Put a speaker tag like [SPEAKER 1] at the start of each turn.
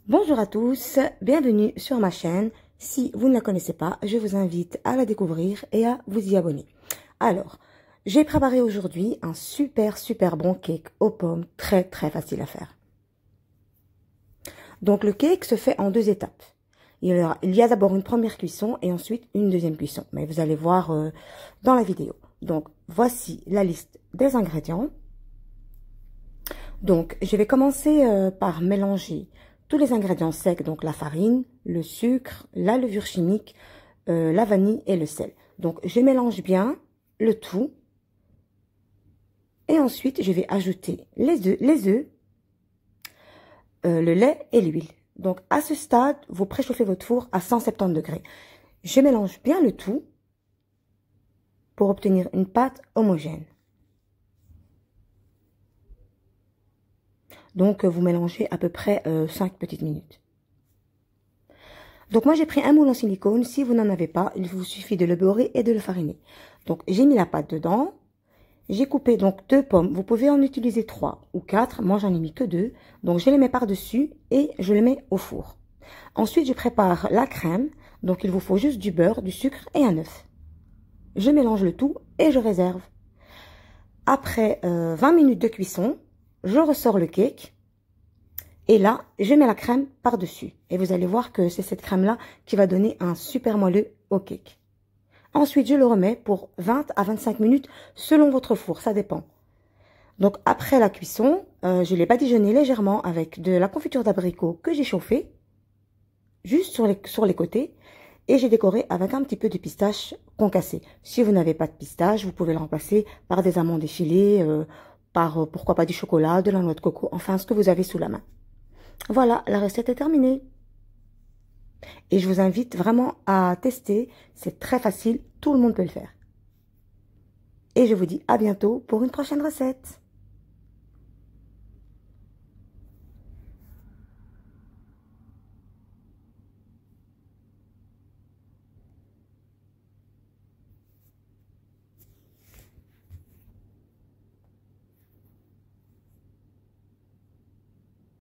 [SPEAKER 1] Bonjour à tous, bienvenue sur ma chaîne. Si vous ne la connaissez pas, je vous invite à la découvrir et à vous y abonner. Alors, j'ai préparé aujourd'hui un super bon cake aux pommes, très facile à faire. Donc le cake se fait en deux étapes. Il y a d'abord une première cuisson et ensuite une deuxième cuisson. Mais vous allez voir dans la vidéo. Donc voici la liste des ingrédients. Donc je vais commencer par mélanger tous les ingrédients secs, donc la farine, le sucre, la levure chimique, la vanille et le sel. Donc je mélange bien le tout. Et ensuite je vais ajouter les œufs, le lait et l'huile. Donc à ce stade, vous préchauffez votre four à 170 degrés. Je mélange bien le tout pour obtenir une pâte homogène. Donc vous mélangez à peu près 5 petites minutes. Donc moi j'ai pris un moule en silicone. Si vous n'en avez pas, il vous suffit de le beurrer et de le fariner. Donc j'ai mis la pâte dedans. J'ai coupé donc 2 pommes. Vous pouvez en utiliser 3 ou 4. Moi j'en ai mis que 2. Donc je les mets par-dessus et je les mets au four. Ensuite je prépare la crème. Donc il vous faut juste du beurre, du sucre et un œuf. Je mélange le tout et je réserve. Après 20 minutes de cuisson, je ressors le cake. Et là, je mets la crème par-dessus. Et vous allez voir que c'est cette crème-là qui va donner un super moelleux au cake. Ensuite, je le remets pour 20 à 25 minutes selon votre four, ça dépend. Donc, après la cuisson, je l'ai badigeonné légèrement avec de la confiture d'abricot que j'ai chauffée, juste sur les côtés. Et j'ai décoré avec un petit peu de pistache concassé. Si vous n'avez pas de pistache, vous pouvez le remplacer par des amandes effilées, par pourquoi pas du chocolat, de la noix de coco, enfin ce que vous avez sous la main. Voilà, la recette est terminée. Et je vous invite vraiment à tester. C'est très facile, tout le monde peut le faire. Et je vous dis à bientôt pour une prochaine recette.